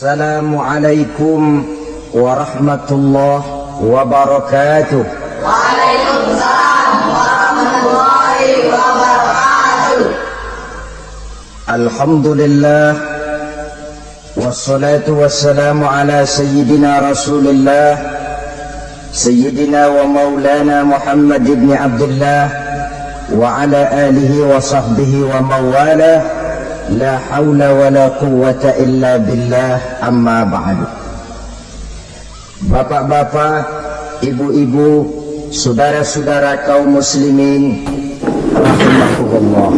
Assalamualaikum warahmatullahi wabarakatuh. Waalaikumsalam warahmatullahi wabarakatuh. Alhamdulillah wassalatu wassalamu ala sayyidina Rasulillah sayyidina wa maulana Muhammad ibn Abdullah wa ala alihi wa sahbihi wa mawala. La haula wa la quwwata illa billah, amma ba'du. Bapak-bapak, ibu-ibu, saudara-saudara kaum muslimin rahimakumullah.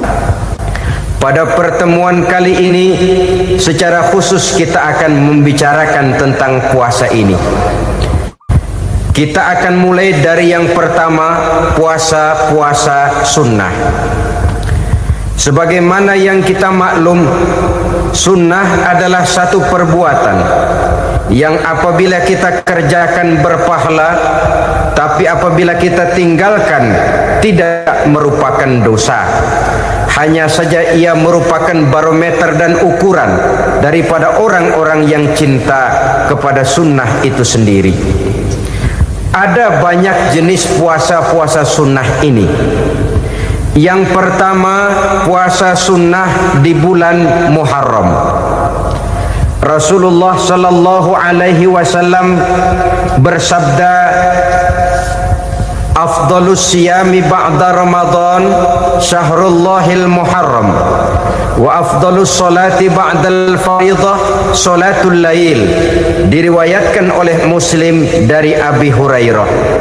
Pada pertemuan kali ini secara khusus kita akan membicarakan tentang puasa ini. Kita akan mulai dari yang pertama, puasa sunnah. Sebagaimana yang kita maklum, sunnah adalah satu perbuatan yang apabila kita kerjakan berpahala, tapi apabila kita tinggalkan tidak merupakan dosa. Hanya saja ia merupakan barometer dan ukuran daripada orang-orang yang cinta kepada sunnah itu sendiri. Ada banyak jenis puasa sunnah ini. Yang pertama, puasa sunnah di bulan Muharram. Rasulullah sallallahu alaihi wasallam bersabda, "Afdhalus siyami ba'da Ramadan syahrullahil Muharram wa afdhalus salati ba'dal fardhah salatul lail." Diriwayatkan oleh Muslim dari Abi Hurairah.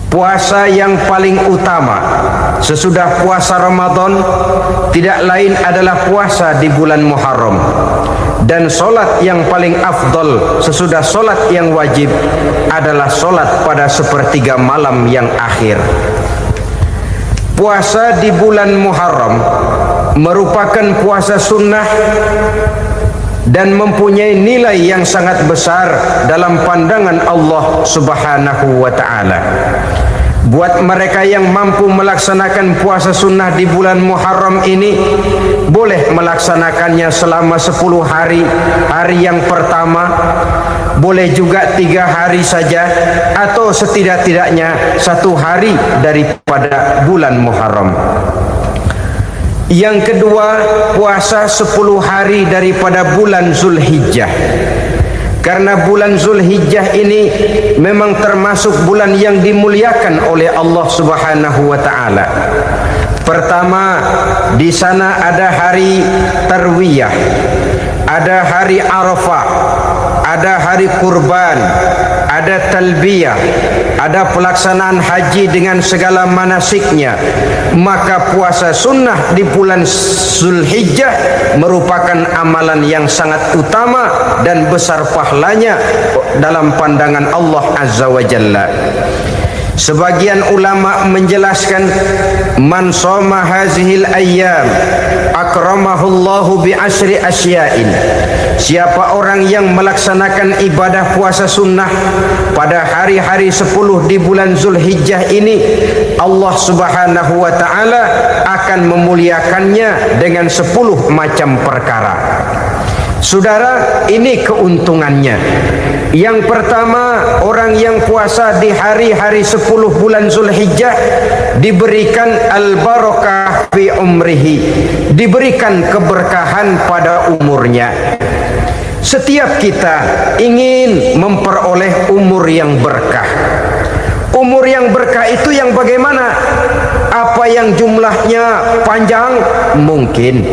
Puasa yang paling utama sesudah puasa Ramadan tidak lain adalah puasa di bulan Muharram, dan solat yang paling afdol sesudah solat yang wajib adalah solat pada sepertiga malam yang akhir. Puasa di bulan Muharram merupakan puasa sunnah dan mempunyai nilai yang sangat besar dalam pandangan Allah Subhanahu wa ta'ala. Buat mereka yang mampu melaksanakan puasa sunnah di bulan Muharram ini, boleh melaksanakannya selama 10 hari. Hari yang pertama boleh juga 3 hari saja, atau setidak-tidaknya 1 hari daripada bulan Muharram. Yang kedua, puasa 10 hari daripada bulan Zulhijjah. Karena bulan Zulhijjah ini memang termasuk bulan yang dimuliakan oleh Allah Subhanahu wa ta'ala. Pertama, di sana ada hari Tarwiyah, ada hari Arafah, ada hari kurban, ada talbiyah, ada pelaksanaan haji dengan segala manasiknya. Maka puasa sunnah di bulan Zulhijjah merupakan amalan yang sangat utama dan besar pahalanya dalam pandangan Allah Azza wa Jalla. Sebagian ulama menjelaskan, man shoma hazihil ayyam akramahullahu bi asri asya'in. Siapa orang yang melaksanakan ibadah puasa sunnah pada hari-hari 10 di bulan Zulhijjah ini, Allah Subhanahu wa ta'ala akan memuliakannya dengan 10 macam perkara. Saudara, ini keuntungannya. Yang pertama, orang yang puasa di hari-hari 10 bulan Zulhijjah diberikan al-barakah fi umrihi, diberikan keberkahan pada umurnya. Setiap kita ingin memperoleh umur yang berkah. Umur yang berkah itu yang bagaimana? Apa yang jumlahnya panjang? Mungkin.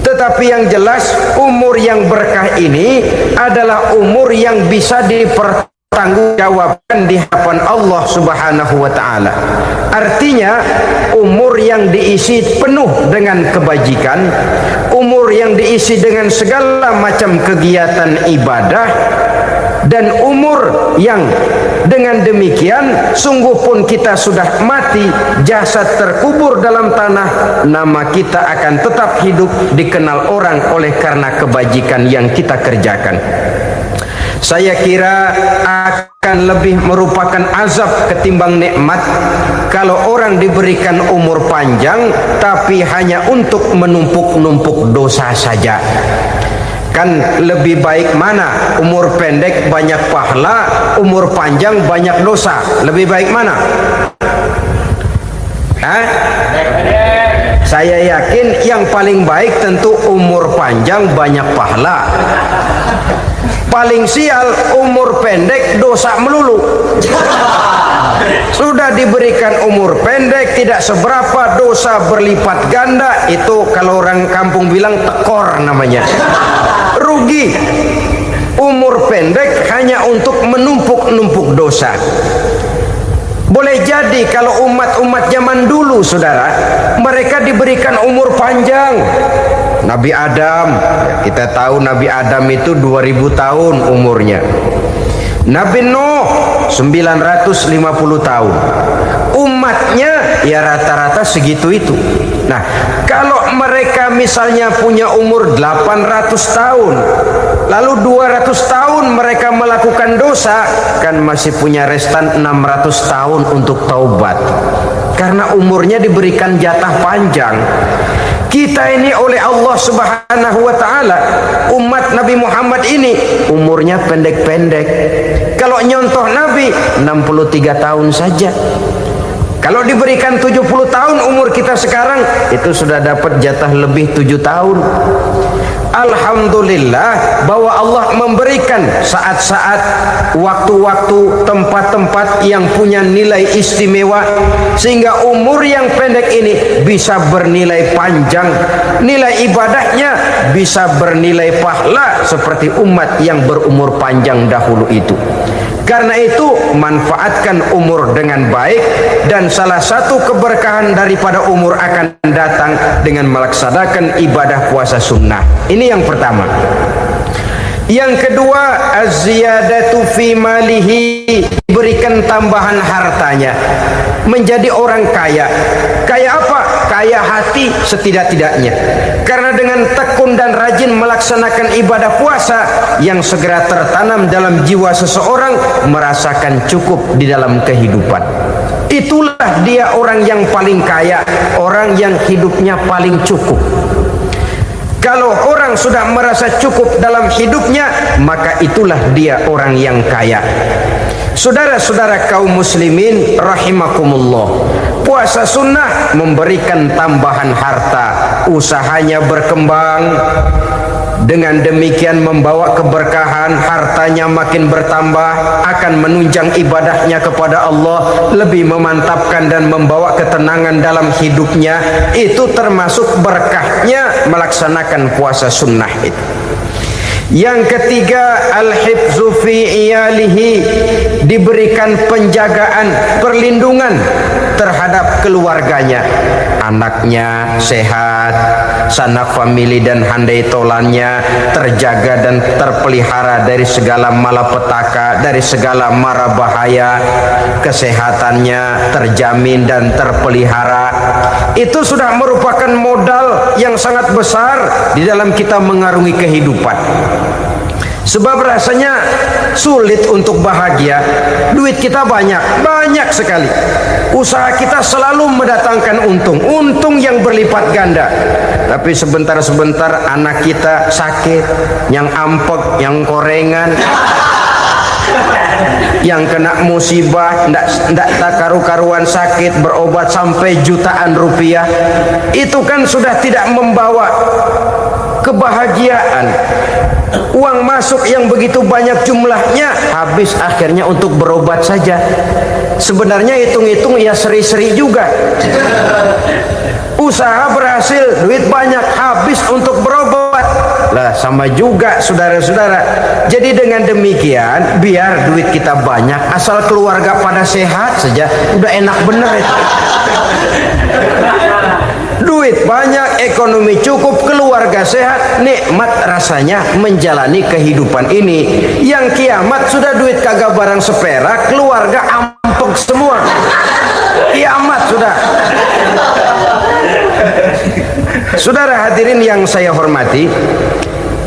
Tetapi yang jelas, umur yang berkah ini adalah umur yang bisa dipertanggungjawabkan di hadapan Allah Subhanahu wa ta'ala. Artinya, umur yang diisi penuh dengan kebajikan, umur yang diisi dengan segala macam kegiatan ibadah, dan umur yang dengan demikian sungguh pun kita sudah mati, jasad terkubur dalam tanah, nama kita akan tetap hidup, dikenal orang oleh karena kebajikan yang kita kerjakan. Saya kira akan lebih merupakan azab ketimbang nikmat kalau orang diberikan umur panjang tapi hanya untuk menumpuk-numpuk dosa saja. Kan lebih baik mana? Umur pendek banyak pahala, umur panjang banyak dosa. Lebih baik mana? Hah? Saya yakin yang paling baik tentu umur panjang banyak pahala. Paling sial umur pendek dosa melulu. Sudah diberikan umur pendek tidak seberapa, dosa berlipat ganda. Itu kalau orang kampung bilang tekor namanya. Rugi. Umur pendek hanya untuk menumpuk-numpuk dosa. Boleh jadi kalau umat-umat zaman dulu, saudara, mereka diberikan umur panjang. Nabi Adam, kita tahu Nabi Adam itu 2000 tahun umurnya. Nabi Nuh 950 tahun. Umatnya ya rata-rata segitu itu. Nah, kalau mereka misalnya punya umur 800 tahun, lalu 200 tahun mereka melakukan dosa, kan masih punya restan 600 tahun untuk taubat. Karena umurnya diberikan jatah panjang. Kita ini oleh Allah Subhanahu wa taala, umat Nabi Muhammad ini umurnya pendek-pendek. Kalau nyontoh Nabi 63 tahun saja. Kalau diberikan 70 tahun umur kita sekarang, itu sudah dapat jatah lebih 7 tahun. Alhamdulillah bahwa Allah memberikan saat-saat, waktu-waktu, tempat-tempat yang punya nilai istimewa, sehingga umur yang pendek ini bisa bernilai panjang, nilai ibadahnya bisa bernilai pahala seperti umat yang berumur panjang dahulu itu. Karena itu manfaatkan umur dengan baik, dan salah satu keberkahan daripada umur akan datang dengan melaksanakan ibadah puasa sunnah. Ini yang pertama. Yang kedua, az-ziyadatu fi malihi, berikan tambahan hartanya, menjadi orang kaya. Kaya apa? Kaya hati setidak-tidaknya. Karena dengan tekun dan rajin melaksanakan ibadah puasa, yang segera tertanam dalam jiwa seseorang merasakan cukup di dalam kehidupan. Itulah dia orang yang paling kaya, orang yang hidupnya paling cukup. Kalau orang sudah merasa cukup dalam hidupnya, maka itulah dia orang yang kaya. Saudara-saudara kaum muslimin rahimakumullah, puasa sunnah memberikan tambahan harta, usahanya berkembang, dengan demikian membawa keberkahan, hartanya makin bertambah, akan menunjang ibadahnya kepada Allah, lebih memantapkan dan membawa ketenangan dalam hidupnya. Itu termasuk berkahnya melaksanakan puasa sunnah itu. Yang ketiga, al-hifzu fi iyalihi, diberikan penjagaan, perlindungan terhadap keluarganya. Anaknya sehat, sanak famili dan handai tolannya terjaga dan terpelihara dari segala malapetaka, dari segala mara bahaya. Kesehatannya terjamin dan terpelihara. Itu sudah merupakan modal yang sangat besar di dalam kita mengarungi kehidupan. Sebab rasanya sulit untuk bahagia. Duit kita banyak sekali. Usaha kita selalu mendatangkan untung yang berlipat ganda. Tapi sebentar-sebentar anak kita sakit, yang ampek, yang korengan, yang kena musibah, ndak tak karu-karuan sakit, berobat sampai jutaan rupiah. Itu kan sudah tidak membawa kebahagiaan. Uang masuk yang begitu banyak jumlahnya, habis akhirnya untuk berobat saja. Sebenarnya hitung-hitung ya seri-seri juga. Usaha berhasil, duit banyak, habis untuk berobat. Lah sama juga saudara-saudara. Jadi dengan demikian, biar duit kita banyak, asal keluarga pada sehat saja, udah enak bener itu. Duit banyak, ekonomi cukup, keluarga sehat, nikmat rasanya menjalani kehidupan ini. Yang kiamat sudah duit kagak barang seperak, keluarga ampek semua. Kiamat sudah. Saudara hadirin yang saya hormati,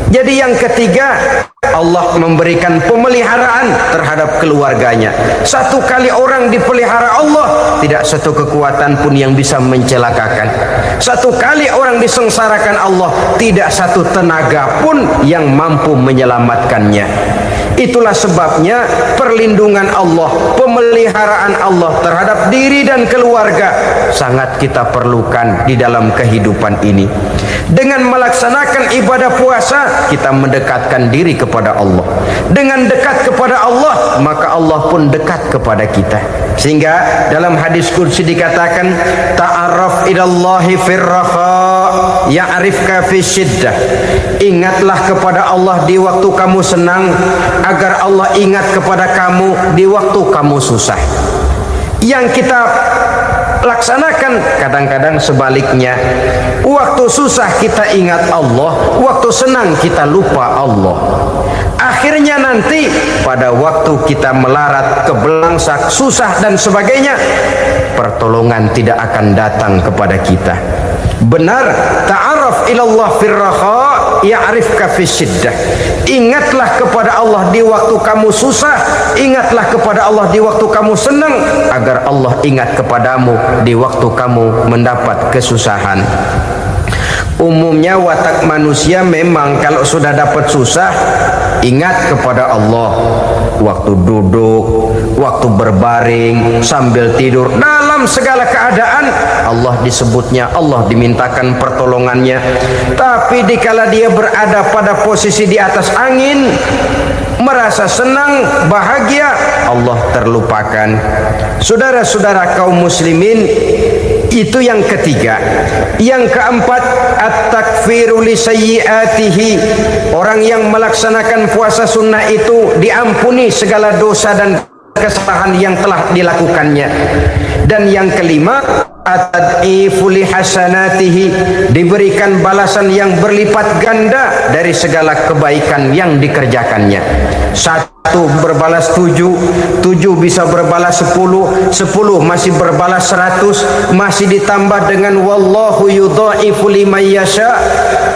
Jadi yang ketiga, Allah memberikan pemeliharaan terhadap keluarganya. Satu kali orang dipelihara Allah, tidak satu kekuatan pun yang bisa mencelakakan. Satu kali orang disengsarakan Allah, tidak satu tenaga pun yang mampu menyelamatkannya. Itulah sebabnya perlindungan Allah, pemeliharaan Allah terhadap diri dan keluarga sangat kita perlukan di dalam kehidupan ini. Dengan melaksanakan ibadah puasa, kita mendekatkan diri kepada Allah. Dengan dekat kepada Allah, maka Allah pun dekat kepada kita. Sehingga dalam hadis qudsi dikatakan, ta'arraf ilallahi firraha ya'rifka fi syiddah. Ingatlah kepada Allah di waktu kamu senang, agar Allah ingat kepada kamu di waktu kamu susah. Yang kita laksanakan kadang-kadang sebaliknya. Waktu susah kita ingat Allah, waktu senang kita lupa Allah. Akhirnya nanti pada waktu kita melarat, kebelangsak, susah dan sebagainya, pertolongan tidak akan datang kepada kita. Benar, ta'arraf ilallah firraha ya'rifka fi syiddah. Ingatlah kepada Allah di waktu kamu susah, ingatlah kepada Allah di waktu kamu senang, agar Allah ingat kepadamu di waktu kamu mendapat kesusahan. Umumnya watak manusia memang kalau sudah dapat susah, ingat kepada Allah. Waktu duduk, waktu berbaring, sambil tidur, dalam segala keadaan Allah disebutnya, Allah dimintakan pertolongannya. Tapi dikala dia berada pada posisi di atas angin, merasa senang, bahagia, Allah terlupakan. Saudara-saudara kaum muslimin, itu yang ketiga. Yang keempat, at-takfiru li sayyiatihi. Orang yang melaksanakan puasa sunnah itu diampuni segala dosa dan kesalahan yang telah dilakukannya. Dan yang kelima, at-tad'ifu li hasanatihi, diberikan balasan yang berlipat ganda dari segala kebaikan yang dikerjakannya. Satu berbalas 7, 7 bisa berbalas 10, 10 masih berbalas 100, masih ditambah dengan wallahu yudha'ifu liman yasha.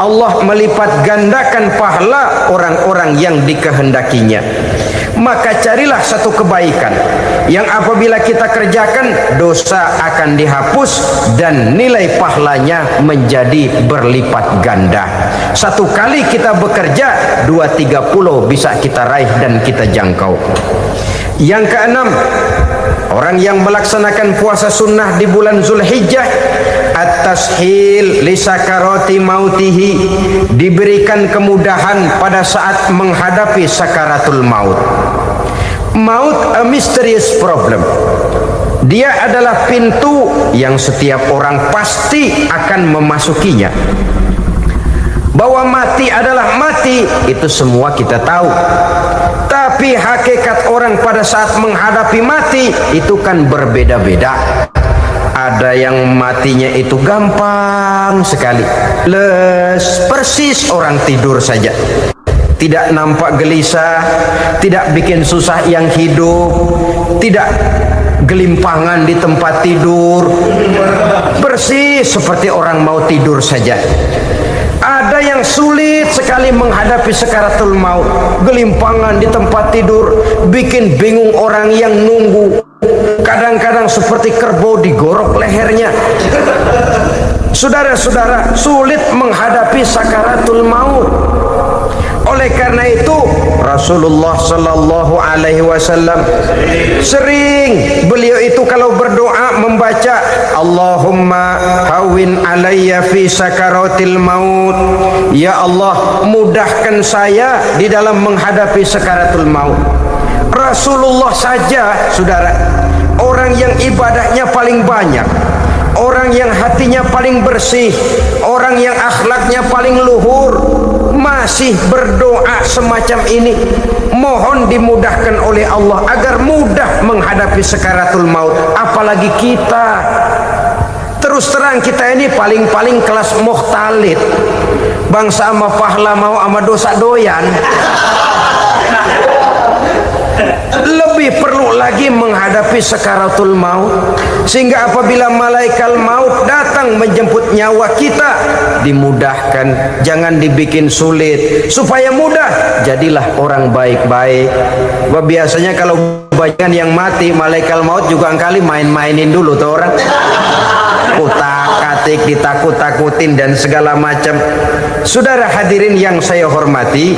Allah melipat gandakan pahala orang-orang yang dikehendakinya. Maka carilah satu kebaikan yang apabila kita kerjakan, dosa akan dihapus dan nilai pahalanya menjadi berlipat ganda. Satu kali kita bekerja, 2-3 bisa kita raih dan kita jangkau. Yang keenam, orang yang melaksanakan puasa sunnah di bulan Zulhijjah, at-tashil li sakarati mautihi, diberikan kemudahan pada saat menghadapi sakaratul maut. Maut a mysterious problem. Dia adalah pintu yang setiap orang pasti akan memasukinya. Bahwa mati adalah mati, itu semua kita tahu. Tapi hakikat orang pada saat menghadapi mati itu kan berbeda-beda. Ada yang matinya itu gampang sekali, persis orang tidur saja, tidak nampak gelisah, tidak bikin susah yang hidup, tidak gelimpangan di tempat tidur, persis seperti orang mau tidur saja. Ada yang sulit sekali menghadapi sakaratul maut, gelimpangan di tempat tidur, bikin bingung orang yang nunggu. Kadang-kadang seperti kerbau digorok lehernya. Saudara-saudara, sulit menghadapi sakaratul maut. Oleh karena itu Rasulullah sallallahu alaihi wasallam sering beliau itu kalau berdoa membaca Allahumma hawin alayya fi sakaratil maut. Ya Allah, mudahkan saya di dalam menghadapi sakaratul maut. Rasulullah saja, saudara, orang yang ibadahnya paling banyak, orang yang hatinya paling bersih, orang yang akhlaknya paling luhur, masih berdoa semacam ini, mohon dimudahkan oleh Allah agar mudah menghadapi sakaratul maut. Apalagi kita, terus terang kita ini paling-paling kelas mukhtalid, bangsa sama pahala mau sama dosa doyan. lebih perlu lagi menghadapi sakaratul maut, sehingga apabila malaikat maut datang menjemput nyawa kita, dimudahkan, jangan dibikin sulit, supaya mudah. Jadilah orang baik-baik. Biasanya kalau banyak yang mati, malaikat maut juga kali main-mainin dulu tuh orang, kutak-katik, ditakut-takutin dan segala macam. Saudara hadirin yang saya hormati,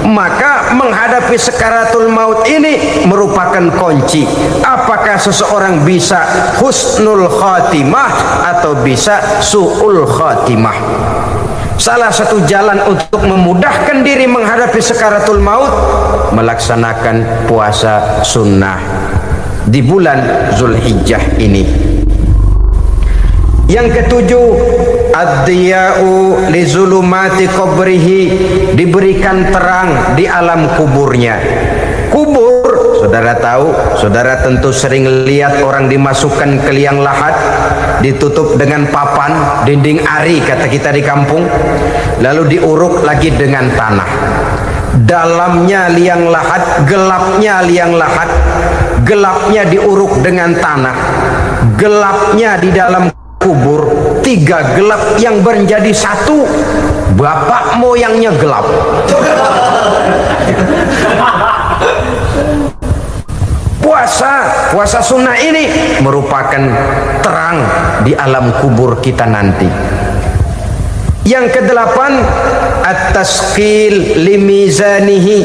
maka menghadapi sakaratul maut ini merupakan kunci. Apakah seseorang bisa husnul khatimah atau bisa su'ul khatimah? Salah satu jalan untuk memudahkan diri menghadapi sakaratul maut, melaksanakan puasa sunnah di bulan Zulhijjah ini. Yang ketujuh, ad-diya'u li zulumati qabrihi, diberikan terang di alam kuburnya. Kubur, saudara tahu, saudara tentu sering lihat orang dimasukkan ke liang lahat, ditutup dengan papan, dinding ari kata kita di kampung, lalu diuruk lagi dengan tanah. Dalamnya liang lahat, gelapnya liang lahat, gelapnya diuruk dengan tanah, gelapnya di dalam kubur, tiga gelap yang menjadi satu. Bapak moyangnya gelap. Puasa sunnah ini merupakan terang di alam kubur kita nanti. Yang kedelapan, at-tasqil limizanihi,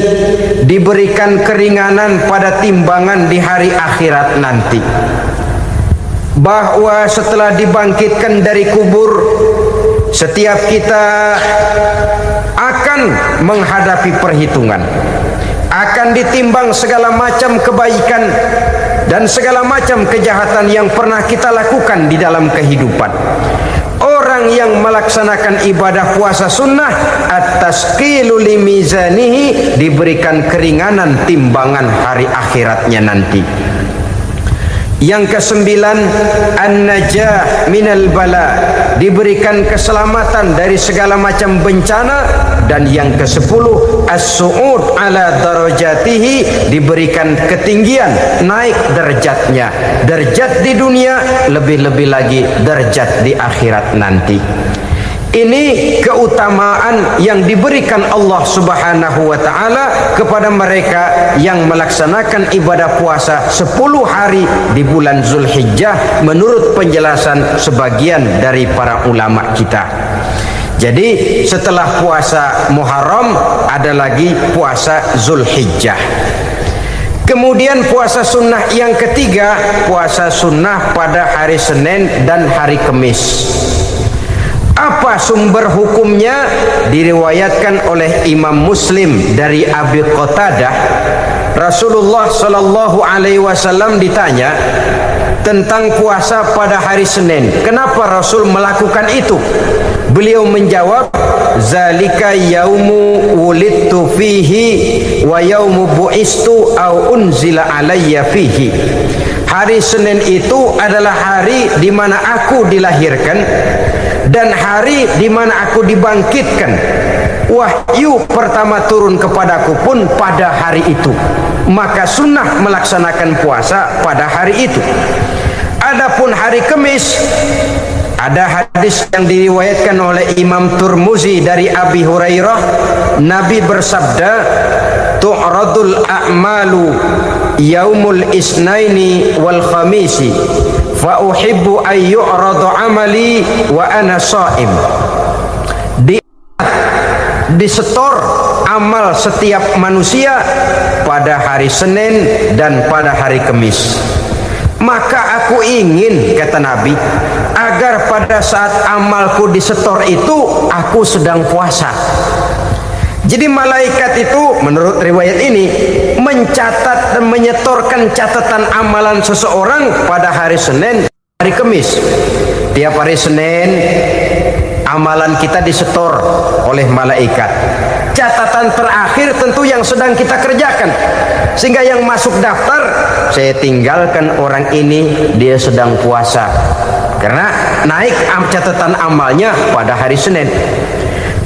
diberikan keringanan pada timbangan di hari akhirat nanti. Bahwa setelah dibangkitkan dari kubur, setiap kita akan menghadapi perhitungan, akan ditimbang segala macam kebaikan dan segala macam kejahatan yang pernah kita lakukan di dalam kehidupan. Orang yang melaksanakan ibadah puasa sunnah, at-tasqilu limizanihi, diberikan keringanan timbangan hari akhiratnya nanti. Yang kesembilan, an-najah minal bala, diberikan keselamatan dari segala macam bencana. Dan yang kesepuluh, as-su'ud ala darajatihi, diberikan ketinggian, naik derajatnya, derajat di dunia, lebih-lebih lagi derajat di akhirat nanti. Ini keutamaan yang diberikan Allah Subhanahu wa ta'ala kepada mereka yang melaksanakan ibadah puasa 10 hari di bulan Zulhijjah menurut penjelasan sebagian dari para ulama kita. Jadi setelah puasa Muharram ada lagi puasa Zulhijjah. Kemudian puasa sunnah yang ketiga, puasa sunnah pada hari Senin dan hari Kamis. Apa sumber hukumnya? Diriwayatkan oleh Imam Muslim dari Abi Qatadah, Rasulullah sallallahu alaihi wasallam ditanya tentang puasa pada hari Senin. Kenapa Rasul melakukan itu? Beliau menjawab, zalika yaumu wulidtu fihi wa yaumu bu'istu au unzila alayya fihi. Hari Senin itu adalah hari di mana aku dilahirkan dan hari di mana aku dibangkitkan. Wahyu pertama turun kepadaku pun pada hari itu. Maka sunnah melaksanakan puasa pada hari itu. Adapun hari Kamis, ada hadis yang diriwayatkan oleh Imam Turmuzi dari Abi Hurairah, Nabi bersabda, tu'radul a'malu yaumul isnaini wal khamisi fa uhibbu an yu'radu amali wa ana sha'im. Disetor amal setiap manusia pada hari Senin dan pada hari Kamis. Maka aku ingin, kata Nabi, agar pada saat amalku disetor itu aku sedang puasa. Jadi malaikat itu menurut riwayat ini mencatat dan menyetorkan catatan amalan seseorang pada hari Senin, hari Kamis. Tiap hari Senin amalan kita disetor oleh malaikat. Catatan terakhir tentu yang sedang kita kerjakan, sehingga yang masuk daftar, saya tinggalkan orang ini, dia sedang puasa, karena naik catatan amalnya pada hari Senin.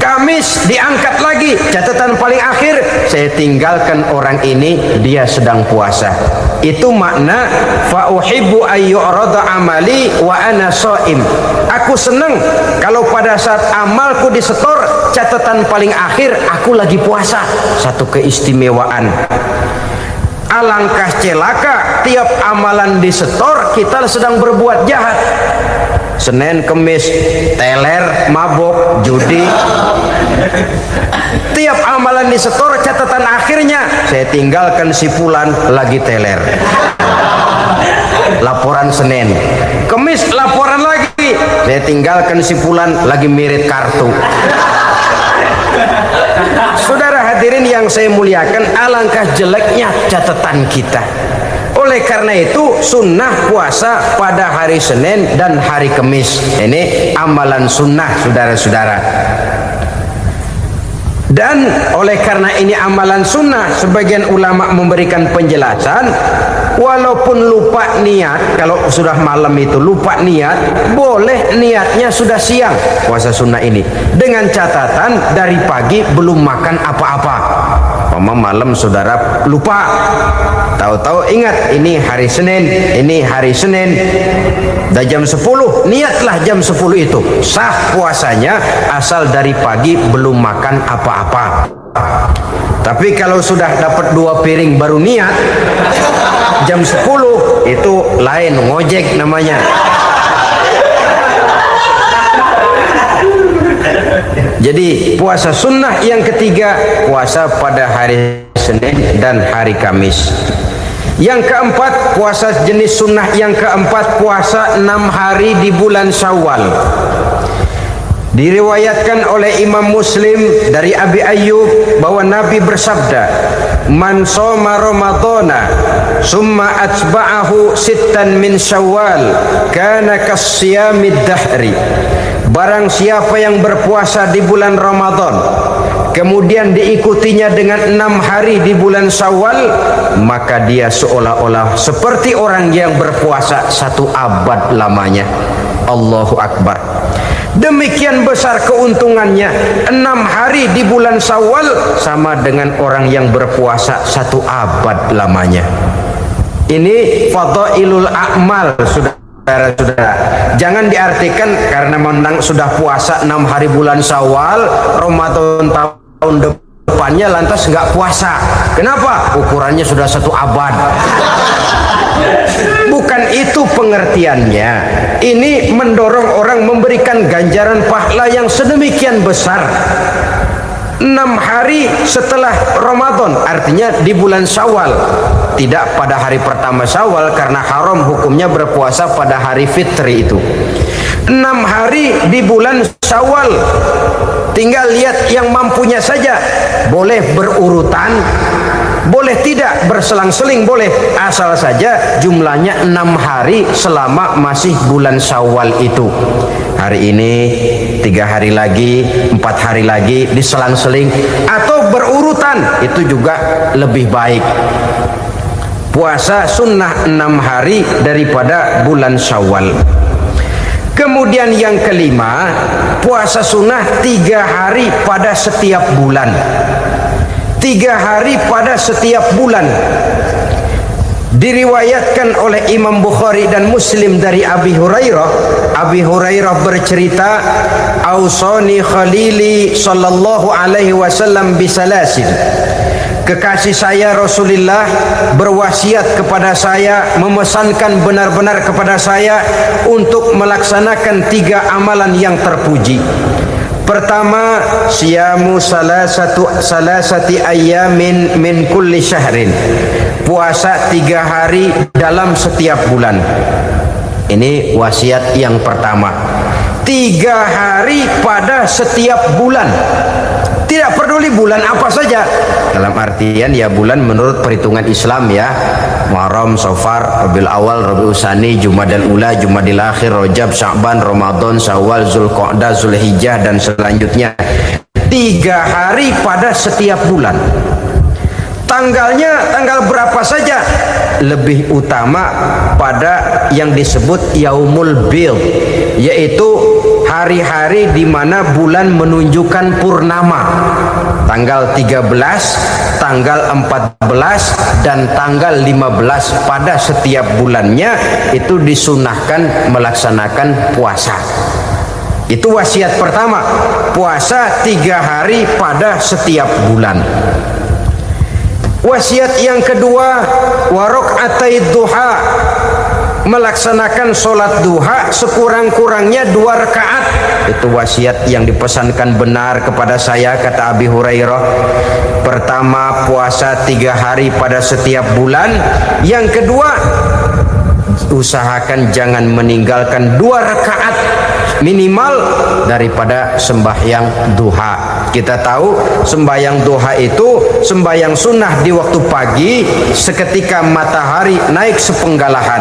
Kamis diangkat lagi, catatan paling akhir saya tinggalkan orang ini, dia sedang puasa. Itu makna fa uhibbu ayyurada amali wa ana shaim. Aku senang kalau pada saat amalku disetor, catatan paling akhir aku lagi puasa. Satu keistimewaan. Alangkah celaka tiap amalan disetor kita sedang berbuat jahat. Senin, Kemis, teler, mabok, judi. Tiap amalan disetor, catatan akhirnya saya tinggalkan si fulan lagi teler. Laporan Senin. Kemis laporan lagi, saya tinggalkan si fulan lagi mirip kartu. Saudara hadirin yang saya muliakan, alangkah jeleknya catatan kita. Oleh karena itu sunnah puasa pada hari Senin dan hari Kamis. Ini amalan sunnah, saudara-saudara. Dan oleh karena ini amalan sunnah, sebagian ulama memberikan penjelasan, walaupun lupa niat, kalau sudah malam itu lupa niat, boleh niatnya sudah siang puasa sunnah ini, dengan catatan dari pagi belum makan apa-apa. Malam saudara lupa, tahu-tahu ingat ini hari Senin, dah jam 10, niatlah jam 10 itu sah puasanya, asal dari pagi belum makan apa-apa. Tapi kalau sudah dapat 2 piring baru niat jam 10, itu lain, ngojek namanya. Jadi puasa sunnah yang ketiga, puasa pada hari Senin dan hari Kamis. Yang keempat, puasa jenis sunnah yang keempat, puasa 6 hari di bulan Syawal. Diriwayatkan oleh Imam Muslim dari Abi Ayyub bahwa Nabi bersabda, "Man shoma Ramadhana summa atba'ahu sittan min Syawal kana kasiyamid dahri." Barang siapa yang berpuasa di bulan Ramadan, kemudian diikutinya dengan 6 hari di bulan Syawal, maka dia seolah-olah seperti orang yang berpuasa 1 abad lamanya. Allahu Akbar. Demikian besar keuntungannya. 6 hari di bulan Syawal sama dengan orang yang berpuasa 1 abad lamanya. Ini fadailul a'mal, saudara-saudara. Jangan diartikan karena menang sudah puasa 6 hari bulan Syawal, Ramadan tahun depannya lantas nggak puasa. Kenapa? Ukurannya sudah 1 abad. Bukan itu pengertiannya. Ini mendorong orang memberikan ganjaran pahala yang sedemikian besar. 6 hari setelah Ramadan, artinya di bulan Syawal, tidak pada hari pertama Syawal karena haram hukumnya berpuasa pada hari fitri itu. 6 hari di bulan Syawal, tinggal lihat yang mampunya saja, boleh berurutan, boleh tidak berselang-seling, boleh, asal saja jumlahnya 6 hari selama masih bulan Syawal itu. Hari ini 3 hari lagi, 4 hari lagi, diselang-seling atau berurutan, itu juga lebih baik. Puasa sunnah 6 hari daripada bulan Syawal. Kemudian yang kelima, puasa sunnah 3 hari pada setiap bulan. 3 hari pada setiap bulan. Diriwayatkan oleh Imam Bukhari dan Muslim dari Abi Hurairah. Abi Hurairah bercerita, "Ausani Khalili sallallahu alaihi wasallam bisalasin." Kekasih saya Rasulullah berwasiat kepada saya, memesankan benar-benar kepada saya untuk melaksanakan 3 amalan yang terpuji. Pertama, siyamu salasati ayyamin min kulli syahrin. Puasa 3 hari dalam setiap bulan. Ini wasiat yang pertama. 3 hari pada setiap bulan. Tidak peduli bulan apa saja. Dalam artian ya bulan menurut perhitungan Islam ya. Muharram, Safar, Rabiul Awal, Rabiul Tsani, Jumadal Ula, Jumadil Akhir, Rajab, Sya'ban, Ramadan, Syawal, Zulqa'dah, Zulhijjah dan selanjutnya. 3 hari pada setiap bulan. Tanggalnya tanggal berapa saja, lebih utama pada yang disebut Yaumul Bid, yaitu hari-hari di mana bulan menunjukkan purnama. Tanggal 13, tanggal 14, dan tanggal 15 pada setiap bulannya itu disunahkan melaksanakan puasa. Itu wasiat pertama, puasa 3 hari pada setiap bulan. Wasiat yang kedua, warok'atai duha, melaksanakan sholat duha sekurang-kurangnya 2 rakaat. Itu wasiat yang dipesankan benar kepada saya, kata Abi Hurairah. Pertama, puasa 3 hari pada setiap bulan. Yang kedua, usahakan jangan meninggalkan 2 rakaat minimal daripada sembahyang duha. Kita tahu sembahyang duha itu sembahyang sunnah di waktu pagi seketika matahari naik sepenggalahan.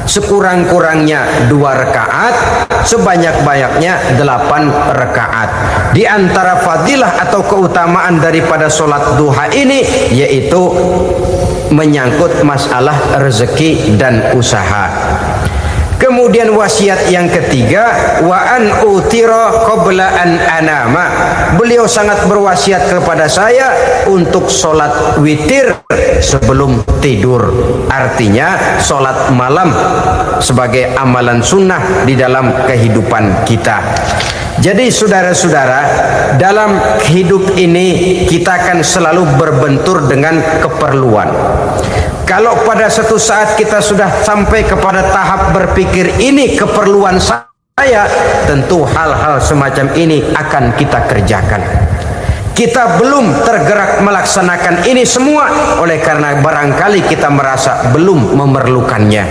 Sekurang-kurangnya 2 rakaat, sebanyak-banyaknya 8 rakaat. Di antara fadilah atau keutamaan daripada sholat duha ini yaitu menyangkut masalah rezeki dan usaha. Kemudian wasiat yang ketiga, wa an utira qabla an anama. Beliau sangat berwasiat kepada saya untuk sholat witir sebelum tidur. Artinya sholat malam sebagai amalan sunnah di dalam kehidupan kita. Jadi saudara-saudara, dalam hidup ini kita akan selalu berbentur dengan keperluan. Kalau pada satu saat kita sudah sampai kepada tahap berpikir ini keperluan saya, tentu hal-hal semacam ini akan kita kerjakan. Kita belum tergerak melaksanakan ini semua oleh karena barangkali kita merasa belum memerlukannya.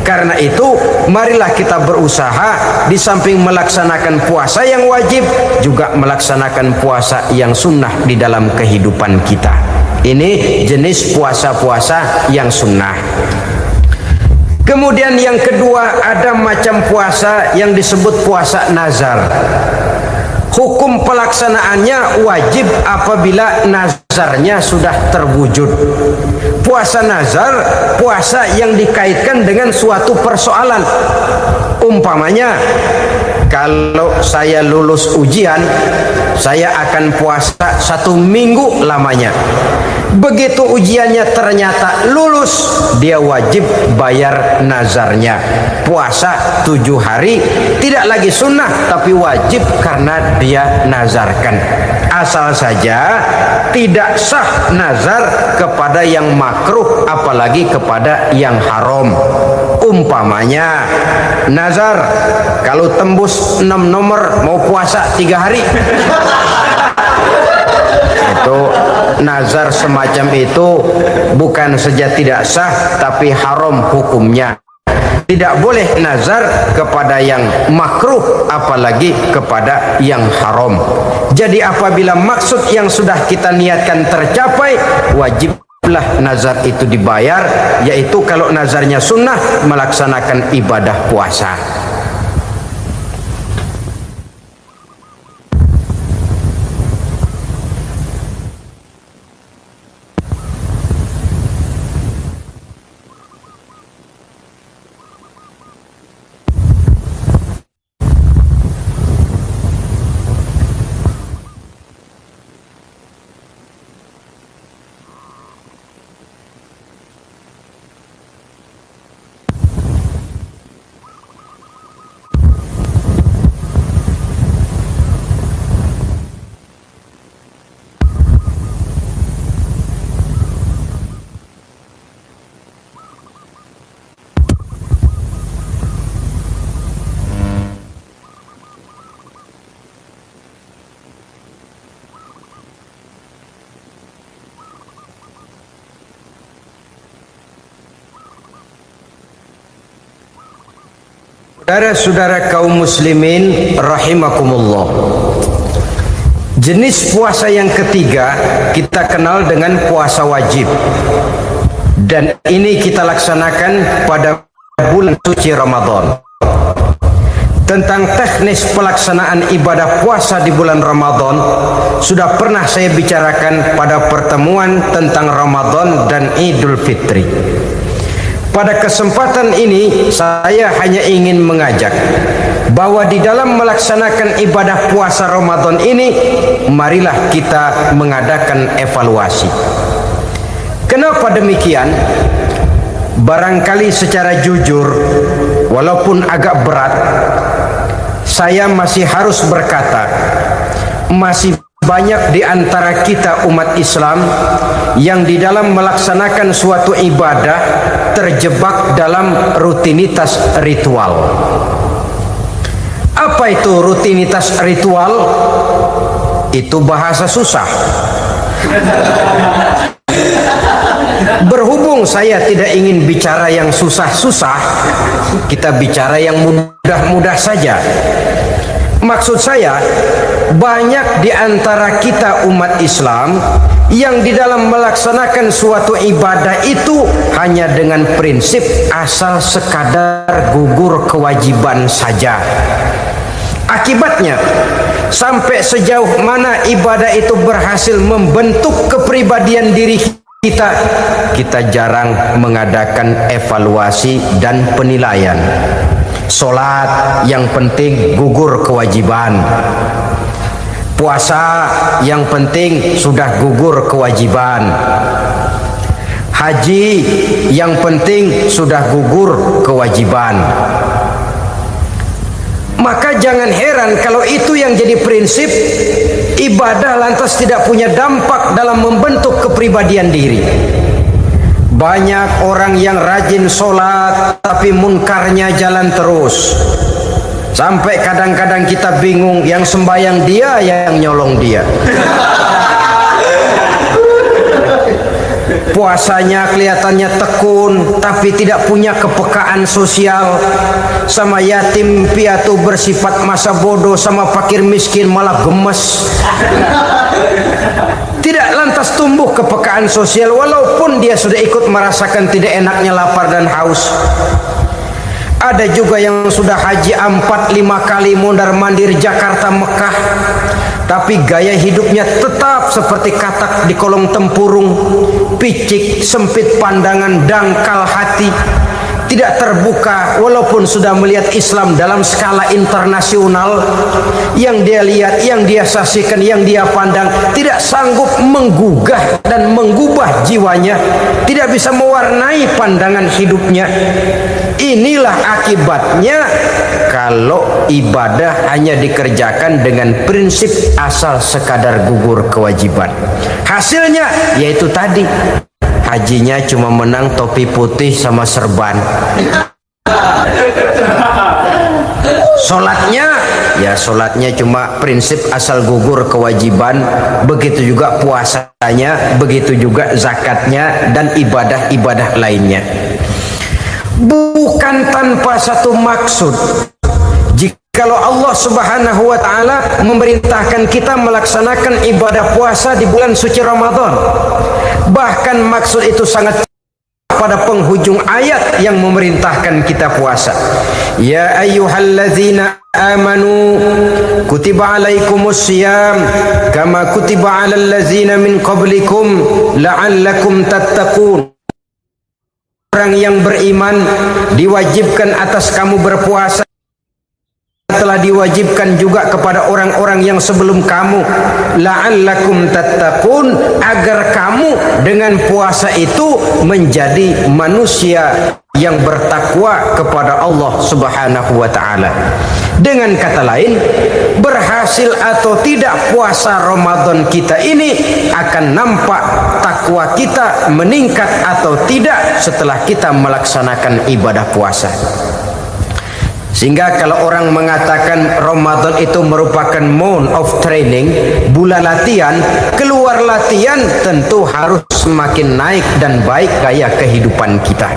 Karena itu, marilah kita berusaha di samping melaksanakan puasa yang wajib, juga melaksanakan puasa yang sunnah di dalam kehidupan kita. Ini jenis puasa-puasa yang sunnah. Kemudian yang kedua, ada macam puasa yang disebut puasa nazar. Hukum pelaksanaannya wajib apabila nazarnya sudah terwujud. Puasa nazar, puasa yang dikaitkan dengan suatu persoalan. Umpamanya, kalau saya lulus ujian, saya akan puasa 1 minggu lamanya. Begitu ujiannya ternyata lulus, dia wajib bayar nazarnya. Puasa 7 hari, tidak lagi sunnah tapi wajib karena dia nazarkan. Asal saja tidak sah nazar kepada yang makruh, apalagi kepada yang haram. Umpamanya nazar, kalau tembus 6 nomor mau puasa 3 hari. Itu nazar semacam itu bukan saja tidak sah tapi haram hukumnya. Tidak boleh nazar kepada yang makruh apalagi kepada yang haram. Jadi apabila maksud yang sudah kita niatkan tercapai, wajiblah nazar itu dibayar, yaitu kalau nazarnya sunnah melaksanakan ibadah puasa. Saudara-saudara kaum muslimin rahimakumullah. Jenis puasa yang ketiga kita kenal dengan puasa wajib. Dan ini kita laksanakan pada bulan suci Ramadan. Tentang teknis pelaksanaan ibadah puasa di bulan Ramadan sudah pernah saya bicarakan pada pertemuan tentang Ramadan dan Idul Fitri. Pada kesempatan ini saya hanya ingin mengajak bahwa di dalam melaksanakan ibadah puasa Ramadan ini, marilah kita mengadakan evaluasi. Kenapa demikian? Barangkali secara jujur, walaupun agak berat, saya masih harus berkata, masih banyak di antara kita umat Islam yang di dalam melaksanakan suatu ibadah terjebak dalam rutinitas ritual. Apa itu rutinitas ritual? Itu bahasa susah. Berhubung saya tidak ingin bicara yang susah-susah, kita bicara yang mudah-mudah saja. Maksud saya, banyak di antara kita umat Islam yang di dalam melaksanakan suatu ibadah itu hanya dengan prinsip asal sekadar gugur kewajiban saja. Akibatnya, sampai sejauh mana ibadah itu berhasil membentuk kepribadian diri kita jarang mengadakan evaluasi dan penilaian. Solat yang penting gugur kewajiban, puasa yang penting sudah gugur kewajiban, haji yang penting sudah gugur kewajiban. Maka jangan heran kalau itu yang jadi prinsip, ibadah lantas tidak punya dampak dalam membentuk kepribadian diri. Banyak orang yang rajin sholat tapi munkarnya jalan terus. Sampai kadang-kadang kita bingung, yang sembahyang dia, yang nyolong dia. Puasanya kelihatannya tekun tapi tidak punya kepekaan sosial. Sama yatim piatu bersifat masa bodoh, sama fakir miskin malah gemes. Tidak lantas tumbuh kepekaan sosial walaupun dia sudah ikut merasakan tidak enaknya lapar dan haus. Ada juga yang sudah haji 4-5 kali mondar-mandir Jakarta Mekah, tapi gaya hidupnya tetap seperti katak di kolong tempurung, picik, sempit pandangan, dangkal hati, tidak terbuka walaupun sudah melihat Islam dalam skala internasional. Yang dia lihat, yang dia saksikan, yang dia pandang tidak sanggup menggugah dan mengubah jiwanya, tidak bisa mewarnai pandangan hidupnya. Inilah akibatnya kalau ibadah hanya dikerjakan dengan prinsip asal sekadar gugur kewajiban. Hasilnya yaitu tadi, hajinya cuma menang topi putih sama serban. Sholatnya cuma prinsip asal gugur kewajiban. Begitu juga puasanya, begitu juga zakatnya dan ibadah-ibadah lainnya. Bukan tanpa satu maksud. Jikalau Allah Subhanahu wa Ta'ala memerintahkan kita melaksanakan ibadah puasa di bulan suci Ramadan, bahkan maksud itu sangat pada penghujung ayat yang memerintahkan kita puasa. Ya ayyuhalladzina amanu kutiba alaikumus syiyam kama kutiba alal ladzina min qablikum la'allakum tattaqun. Orang yang beriman diwajibkan atas kamu berpuasa, telah diwajibkan juga kepada orang-orang yang sebelum kamu, la'allakum tattaqun, agar kamu dengan puasa itu menjadi manusia yang bertakwa kepada Allah Subhanahu wa Ta'ala. Dengan kata lain, berhasil atau tidak puasa Ramadan kita ini akan nampak takwa kita meningkat atau tidak setelah kita melaksanakan ibadah puasa. Sehingga kalau orang mengatakan Ramadan itu merupakan month of training, bulan latihan, keluar latihan tentu harus semakin naik dan baik gaya kehidupan kita.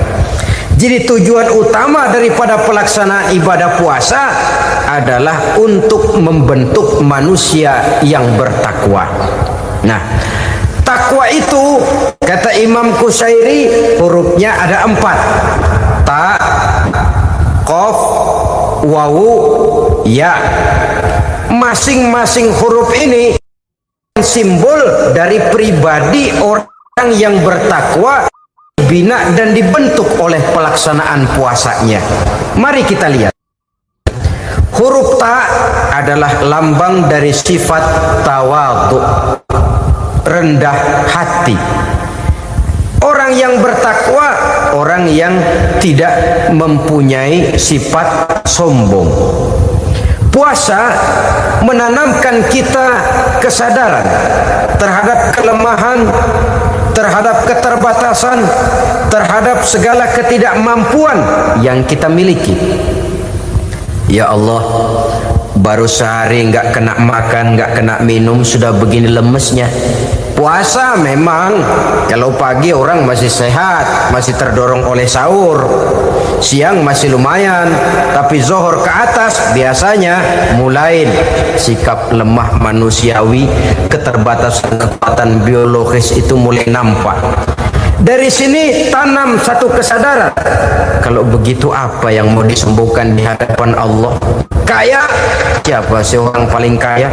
Jadi tujuan utama daripada pelaksanaan ibadah puasa adalah untuk membentuk manusia yang bertakwa. Nah, takwa itu kata Imam Qusairi hurufnya ada 4. Ta, qaf, wawu, ya. Masing-masing huruf ini simbol dari pribadi orang yang bertakwa, dibina dan dibentuk oleh pelaksanaan puasanya. Mari kita lihat. Huruf ta adalah lambang dari sifat tawadhu, rendah hati. Orang yang bertakwa, orang yang tidak mempunyai sifat sombong. Puasa menanamkan kita kesadaran terhadap kelemahan, terhadap keterbatasan, terhadap segala ketidakmampuan yang kita miliki. Ya Allah, baru sehari nggak kena makan, nggak kena minum, sudah begini lemesnya. Puasa memang kalau pagi orang masih sehat, masih terdorong oleh sahur, siang masih lumayan, tapi zuhur ke atas biasanya mulai sikap lemah manusiawi, keterbatasan kekuatan biologis itu mulai nampak. Dari sini tanam satu kesadaran, kalau begitu apa yang mau disembuhkan di hadapan Allah? Kaya, siapa sih orang paling kaya?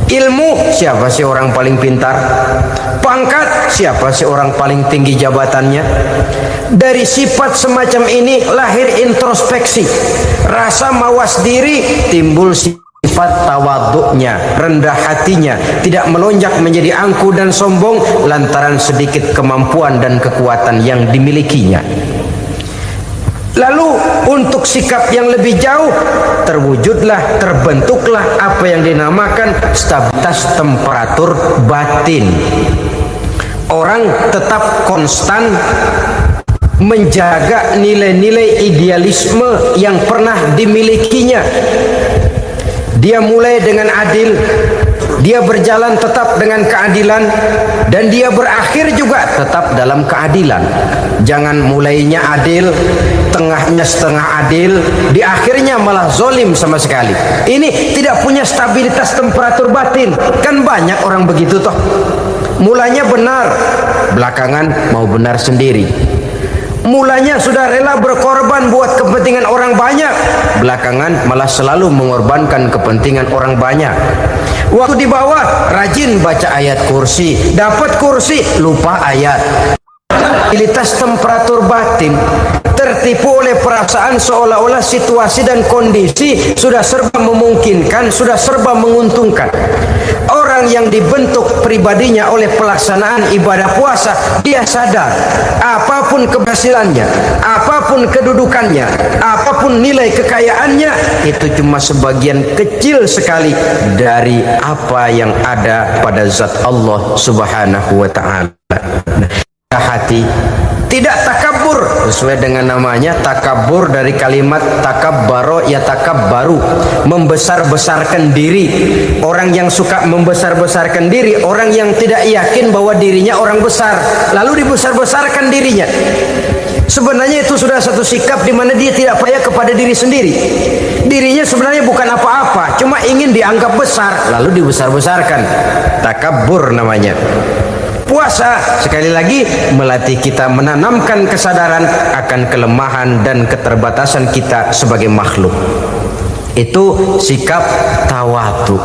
Ilmu, siapa sih orang paling pintar? Pangkat, siapa sih orang paling tinggi jabatannya? Dari sifat semacam ini lahir introspeksi, rasa mawas diri, timbul sifat tawaduknya, rendah hatinya, tidak melonjak menjadi angku dan sombong lantaran sedikit kemampuan dan kekuatan yang dimilikinya. Lalu untuk sikap yang lebih jauh, terwujudlah, terbentuklah apa yang dinamakan stabilitas temperatur batin. Orang tetap konstan menjaga nilai-nilai idealisme yang pernah dimilikinya. Dia mulai dengan adil, dia berjalan tetap dengan keadilan, dan dia berakhir juga tetap dalam keadilan. Jangan mulainya adil, tengahnya setengah adil, di akhirnya malah zolim sama sekali. Ini tidak punya stabilitas temperatur batin. Kan banyak orang begitu toh. Mulanya benar, belakangan mau benar sendiri. Mulanya sudah rela berkorban buat kepentingan orang banyak, belakangan malah selalu mengorbankan kepentingan orang banyak. Waktu di bawah rajin baca ayat kursi, dapat kursi lupa ayat. Stabilitas temperatur batin, tertipu oleh perasaan seolah-olah situasi dan kondisi sudah serba memungkinkan, sudah serba menguntungkan. Orang yang dibentuk pribadinya oleh pelaksanaan ibadah puasa, dia sadar apapun keberhasilannya, apapun kedudukannya, apapun nilai kekayaannya, itu cuma sebagian kecil sekali dari apa yang ada pada zat Allah Subhanahu wa ta'ala. Hati tidak takabur, sesuai dengan namanya takabur dari kalimat takabbaro ya takabbaru, membesar-besarkan diri. Orang yang suka membesar-besarkan diri, orang yang tidak yakin bahwa dirinya orang besar, lalu dibesar-besarkan dirinya. Sebenarnya itu sudah satu sikap di mana dia tidak percaya kepada diri sendiri. Dirinya sebenarnya bukan apa-apa, cuma ingin dianggap besar, lalu dibesar-besarkan. Takabbur namanya. Puasa sekali lagi melatih kita menanamkan kesadaran akan kelemahan dan keterbatasan kita sebagai makhluk. Itu sikap tawadhu.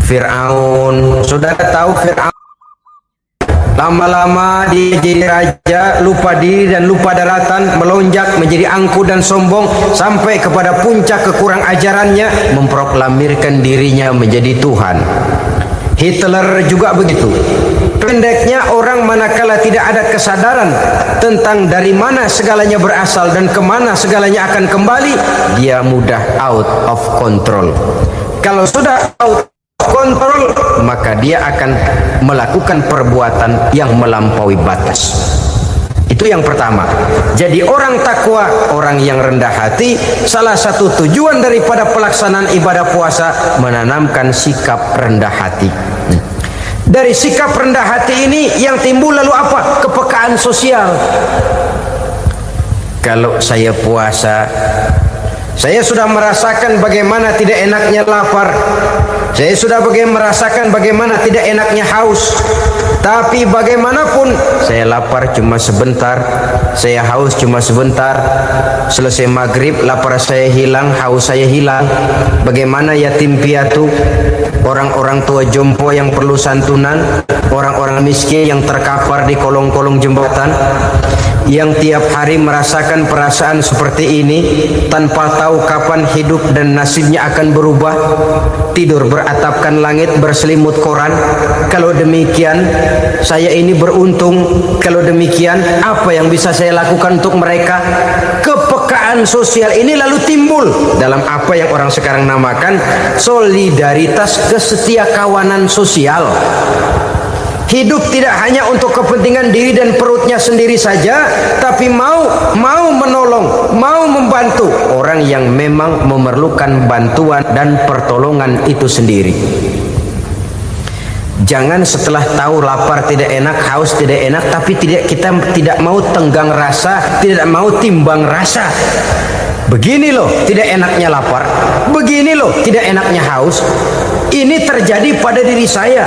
Fir'aun, sudah tahu Fir'aun, lama-lama dia jadi raja, lupa diri dan lupa daratan, melonjak menjadi angku dan sombong sampai kepada puncak kekurang ajarannya, memproklamirkan dirinya menjadi Tuhan. Hitler juga begitu. Pendeknya orang manakala tidak ada kesadaran tentang dari mana segalanya berasal dan kemana segalanya akan kembali, dia mudah out of control. Kalau sudah out of control, maka dia akan melakukan perbuatan yang melampaui batas. Itu yang pertama. Jadi orang takwa, orang yang rendah hati, salah satu tujuan daripada pelaksanaan ibadah puasa menanamkan sikap rendah hati. Dari sikap rendah hati ini yang timbul lalu apa? Kepekaan sosial. Kalau saya puasa, saya sudah merasakan bagaimana tidak enaknya lapar. Saya sudah merasakan bagaimana tidak enaknya haus. Tapi bagaimanapun, saya lapar cuma sebentar, saya haus cuma sebentar. Selesai maghrib, lapar saya hilang, haus saya hilang. Bagaimana yatim piatu, orang-orang tua jompo yang perlu santunan, orang-orang miskin yang terkapar di kolong-kolong jembatan. yang tiap hari merasakan perasaan seperti ini tanpa tahu kapan hidup dan nasibnya akan berubah, tidur beratapkan langit berselimut koran. Kalau demikian saya ini beruntung. Kalau demikian apa yang bisa saya lakukan untuk mereka? Kepekaan sosial ini lalu timbul dalam apa yang orang sekarang namakan solidaritas, kesetiakawanan sosial. Hidup tidak hanya untuk kepentingan diri dan perutnya sendiri saja, tapi mau menolong, mau membantu orang yang memang memerlukan bantuan dan pertolongan itu sendiri. Jangan setelah tahu lapar tidak enak, haus tidak enak, tapi kita tidak mau tenggang rasa, tidak mau timbang rasa. Begini loh tidak enaknya lapar, begini loh tidak enaknya haus. Ini terjadi pada diri saya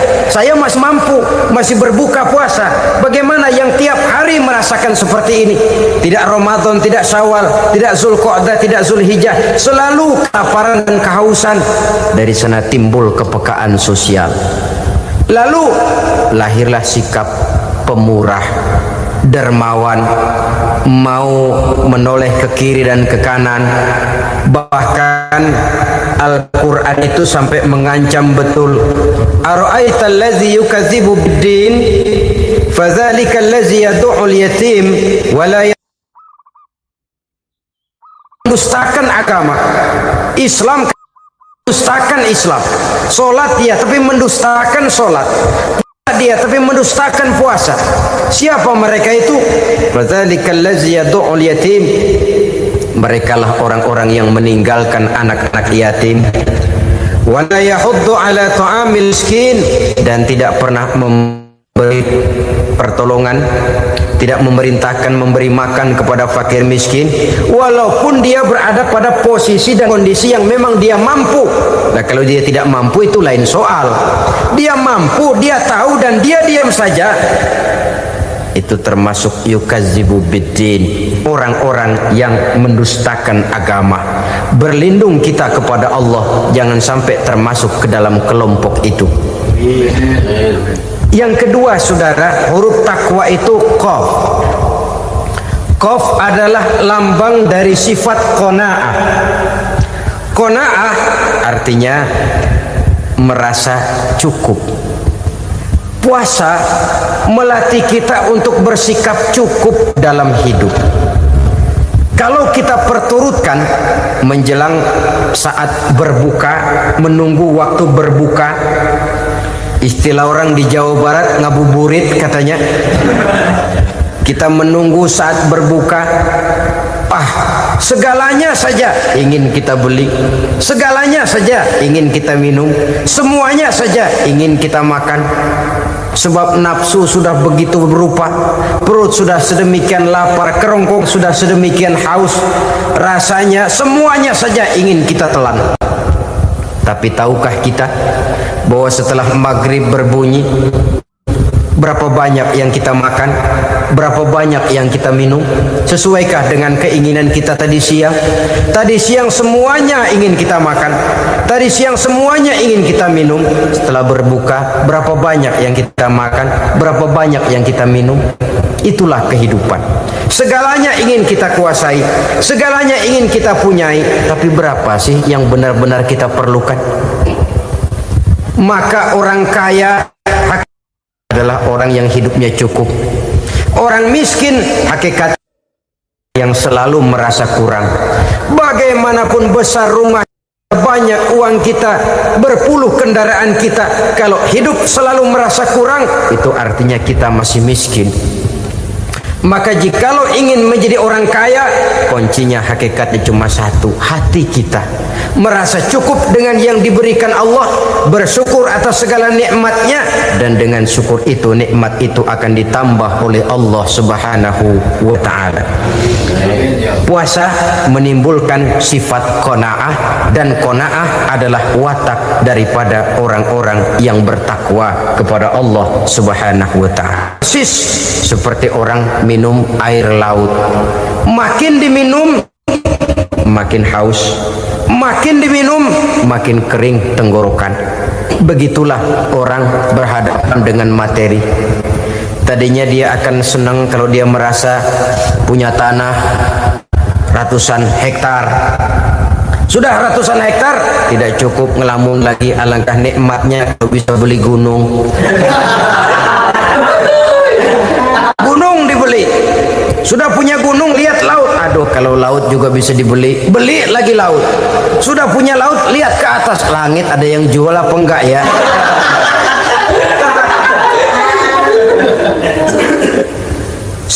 masih mampu, masih berbuka puasa. Bagaimana yang tiap hari merasakan seperti ini? Tidak Ramadan, tidak Syawal, tidak Zulqa'dah, tidak Zulhijjah, selalu kelaparan dan kehausan. Dari sana timbul kepekaan sosial. Lalu lahirlah sikap pemurah, dermawan, mau menoleh ke kiri dan ke kanan. Bahkan Al-Quran itu sampai mengancam betul. Ara'aita allazi yukadzibu bid-din fadzalika allazi yad'ul yatim wa la mendustakan agama. Islam mendustakan Islam. Salat dia tapi mendustakan salat. Dia tapi mendustakan puasa. Siapa mereka itu? Fadzalika allazi yad'ul yatim. Merekalah orang-orang yang meninggalkan anak-anak yatim. Wa la yahuddu ala ta'amil miskin, dan tidak pernah memberi pertolongan, tidak memerintahkan memberi makan kepada fakir miskin, walaupun dia berada pada posisi dan kondisi yang memang dia mampu. Nah, kalau dia tidak mampu itu lain soal. Dia mampu, dia tahu, dan dia diam saja. Itu termasuk yukadzibu biddin, orang-orang yang mendustakan agama. Berlindung kita kepada Allah, jangan sampai termasuk ke dalam kelompok itu. Yang kedua saudara, huruf takwa itu qaf. Qaf adalah lambang dari sifat qanaah. Qanaah artinya merasa cukup. Puasa melatih kita untuk bersikap cukup dalam hidup. Kalau kita perturutkan menjelang saat berbuka, menunggu waktu berbuka, istilah orang di Jawa Barat ngabuburit katanya. Kita menunggu saat berbuka, segalanya saja ingin kita beli, segalanya saja ingin kita minum, semuanya saja ingin kita makan. Sebab nafsu sudah begitu berupa, perut sudah sedemikian lapar, kerongkong sudah sedemikian haus, rasanya semuanya saja ingin kita telan. Tapi tahukah kita bahwa setelah maghrib berbunyi, berapa banyak yang kita makan, berapa banyak yang kita minum? Sesuaikah dengan keinginan kita tadi siang? Tadi siang semuanya ingin kita makan, tadi siang semuanya ingin kita minum. Setelah berbuka, berapa banyak yang kita makan, berapa banyak yang kita minum? Itulah kehidupan. Segalanya ingin kita kuasai, segalanya ingin kita punyai, tapi berapa sih yang benar-benar kita perlukan? Maka orang kaya adalah orang yang hidupnya cukup. Orang miskin hakikat yang selalu merasa kurang. Bagaimanapun besar rumah, banyak uang kita, berpuluh kendaraan kita, kalau hidup selalu merasa kurang, itu artinya kita masih miskin. Maka jikalau ingin menjadi orang kaya, kuncinya hakikatnya cuma satu, hati kita merasa cukup dengan yang diberikan Allah, bersyukur atas segala nikmatnya, dan dengan syukur itu, nikmat itu akan ditambah oleh Allah Subhanahu wa ta'ala. Puasa menimbulkan sifat qanaah, dan qanaah adalah watak daripada orang-orang yang bertakwa kepada Allah Subhanahu wa ta'ala. Seperti orang minum air laut, makin diminum makin haus, makin diminum makin kering tenggorokan. Begitulah orang berhadapan dengan materi. Tadinya dia akan senang kalau dia merasa punya tanah ratusan hektar. Sudah ratusan hektar, tidak cukup ngelamun lagi, alangkah nikmatnya kalau bisa beli gunung. Gunung dibeli. Sudah punya gunung, lihat laut. Aduh, kalau laut juga bisa dibeli, beli lagi laut. Sudah punya laut, lihat ke atas langit, ada yang jual apa enggak ya?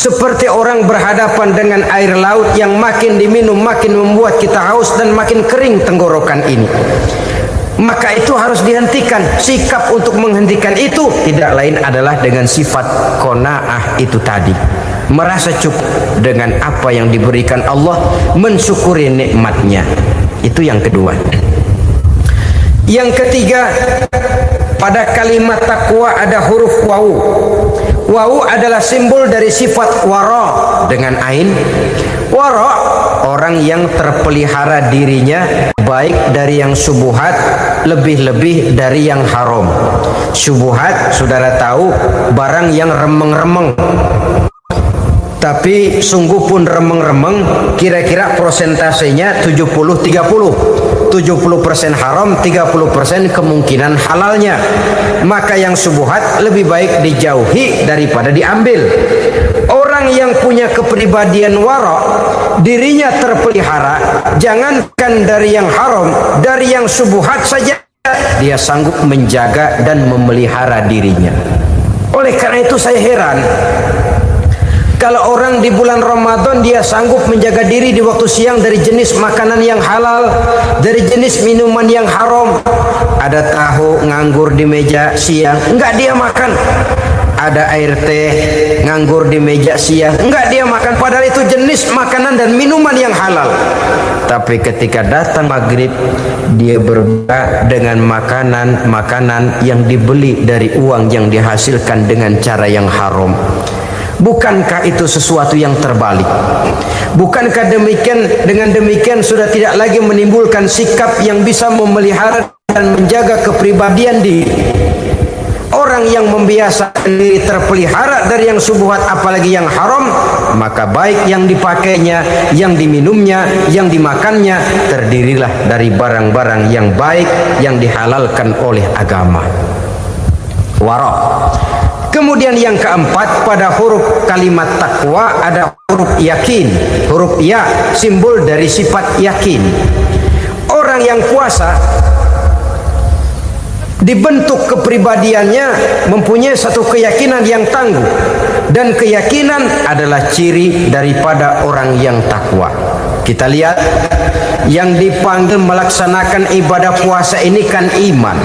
Seperti orang berhadapan dengan air laut yang makin diminum makin membuat kita haus dan makin kering tenggorokan ini. Maka itu harus dihentikan. Sikap untuk menghentikan itu tidak lain adalah dengan sifat qanaah itu tadi. Merasa cukup dengan apa yang diberikan Allah, mensyukuri nikmatnya. Itu yang kedua. Yang ketiga, pada kalimat takwa ada huruf wawu. Wawu adalah simbol dari sifat wara dengan ain. Wara, orang yang terpelihara dirinya baik dari yang syubhat, lebih-lebih dari yang haram. Syubhat, saudara tahu, barang yang remeng-remeng. Tapi sungguh pun remeng-remeng, kira-kira prosentasenya 70-30. 70% haram, 30% kemungkinan halalnya. Maka yang syubhat lebih baik dijauhi daripada diambil. Orang yang punya kepribadian wara, dirinya terpelihara, jangankan dari yang haram, dari yang syubhat saja dia sanggup menjaga dan memelihara dirinya. Oleh karena itu saya heran kalau orang di bulan Ramadan dia sanggup menjaga diri di waktu siang dari jenis makanan yang halal, dari jenis minuman yang haram. Ada tahu nganggur di meja siang, enggak dia makan. Ada air teh nganggur di meja siang, enggak dia makan. Padahal itu jenis makanan dan minuman yang halal. Tapi ketika datang maghrib, dia berbuka dengan makanan yang dibeli dari uang yang dihasilkan dengan cara yang haram. Bukankah itu sesuatu yang terbalik? Bukankah dengan demikian sudah tidak lagi menimbulkan sikap yang bisa memelihara dan menjaga kepribadian diri? Orang yang membiasakan diri terpelihara dari yang syubhat apalagi yang haram, maka baik yang dipakainya, yang diminumnya, yang dimakannya terdirilah dari barang-barang yang baik yang dihalalkan oleh agama. Wara. Kemudian yang keempat, pada huruf kalimat takwa ada huruf yakin. Huruf ya simbol dari sifat yakin. Orang yang puasa dibentuk kepribadiannya mempunyai satu keyakinan yang tangguh, dan keyakinan adalah ciri daripada orang yang takwa. Kita lihat yang dipanggil melaksanakan ibadah puasa ini kan iman.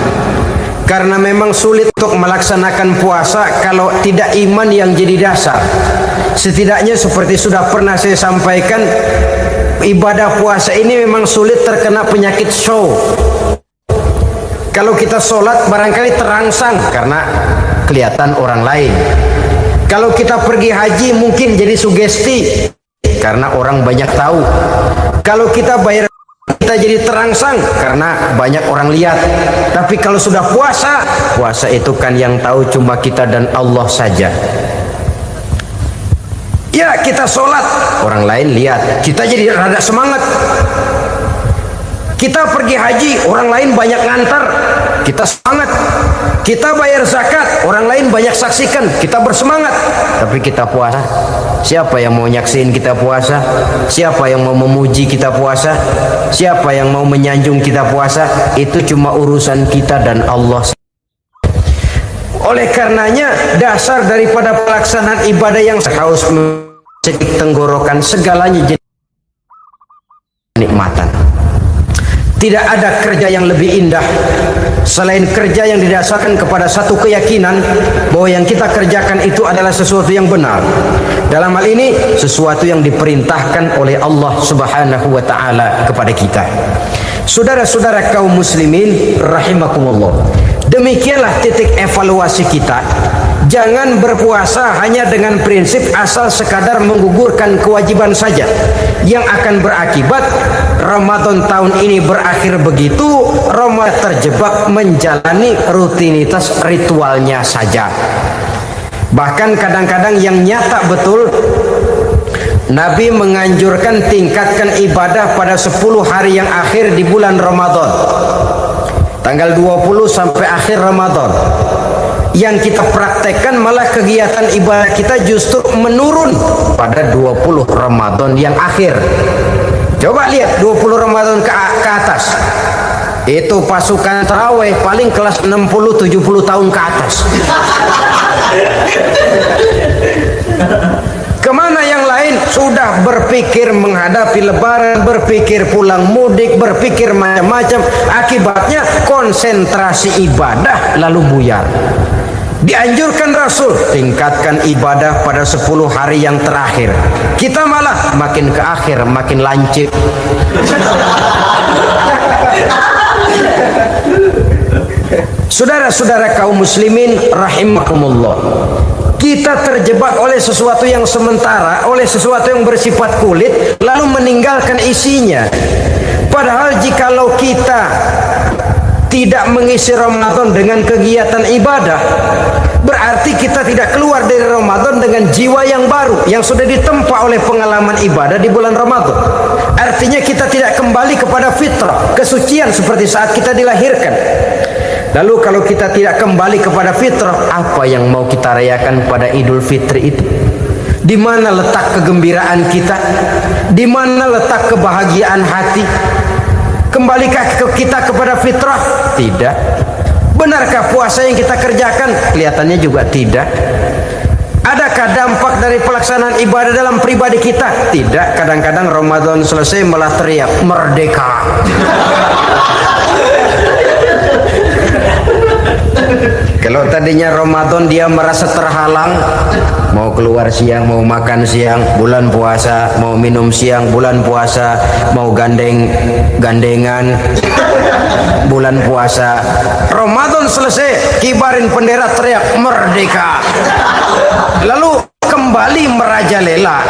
Karena memang sulit untuk melaksanakan puasa kalau tidak iman yang jadi dasar. Setidaknya seperti sudah pernah saya sampaikan, ibadah puasa ini memang sulit terkena penyakit show. Kalau kita sholat barangkali terangsang karena kelihatan orang lain. Kalau kita pergi haji mungkin jadi sugesti karena orang banyak tahu. Kalau kita bayar kita jadi terangsang karena banyak orang lihat. Tapi kalau sudah puasa, puasa itu kan yang tahu cuma kita dan Allah saja. Ya, kita sholat, orang lain lihat, kita jadi rada semangat. Kita pergi haji, orang lain banyak ngantar, kita semangat. Kita bayar zakat, orang lain banyak saksikan, kita bersemangat. Tapi kita puasa, siapa yang mau nyaksiin kita puasa? Siapa yang mau memuji kita puasa? Siapa yang mau menyanjung kita puasa? Itu cuma urusan kita dan Allah. Oleh karenanya, dasar daripada pelaksanaan ibadah yang haus mencedik tenggorokan, segalanya jadi nikmatan. Tidak ada kerja yang lebih indah selain kerja yang didasarkan kepada satu keyakinan bahwa yang kita kerjakan itu adalah sesuatu yang benar. Dalam hal ini sesuatu yang diperintahkan oleh Allah Subhanahu wa taala kepada kita. Saudara-saudara kaum muslimin rahimakumullah. Demikianlah titik evaluasi kita. Jangan berpuasa hanya dengan prinsip asal sekadar menggugurkan kewajiban saja, yang akan berakibat Ramadan tahun ini berakhir begitu, Ramadan terjebak menjalani rutinitas ritualnya saja. Bahkan kadang-kadang yang nyata betul, Nabi menganjurkan tingkatkan ibadah pada 10 hari yang akhir di bulan Ramadan, tanggal 20 sampai akhir Ramadan. Yang kita praktekkan malah kegiatan ibadah kita justru menurun pada 20 Ramadan yang akhir. Coba lihat 20 Ramadan ke atas, itu pasukan tarawih paling kelas 60-70 tahun ke atas. Kemana yang lain? Sudah berpikir menghadapi lebaran, berpikir pulang mudik, berpikir macam-macam. Akibatnya konsentrasi ibadah lalu buyar. Dianjurkan Rasul, tingkatkan ibadah pada 10 hari yang terakhir. Kita malah makin ke akhir makin lancip. Saudara-saudara kaum muslimin rahimakumullah, kita terjebak oleh sesuatu yang sementara, oleh sesuatu yang bersifat kulit, lalu meninggalkan isinya. Padahal jikalau kita tidak mengisi Ramadan dengan kegiatan ibadah, berarti kita tidak keluar dari Ramadan dengan jiwa yang baru, yang sudah ditempa oleh pengalaman ibadah di bulan Ramadan. Artinya kita tidak kembali kepada fitrah, kesucian seperti saat kita dilahirkan. Lalu kalau kita tidak kembali kepada fitrah, apa yang mau kita rayakan pada Idul Fitri itu? Di mana letak kegembiraan kita? Di mana letak kebahagiaan hati? Kembalikah kita kepada fitrah? Tidak. Benarkah puasa yang kita kerjakan? Kelihatannya juga tidak. Adakah dampak dari pelaksanaan ibadah dalam pribadi kita? Tidak. Kadang-kadang Ramadan selesai malah teriak merdeka. Kalau tadinya Ramadan dia merasa terhalang, mau keluar siang, mau makan siang, bulan puasa, mau minum siang, bulan puasa, mau gandengan, bulan puasa. Ramadan selesai, kibarin bendera, teriak merdeka. Lalu kembali merajalela.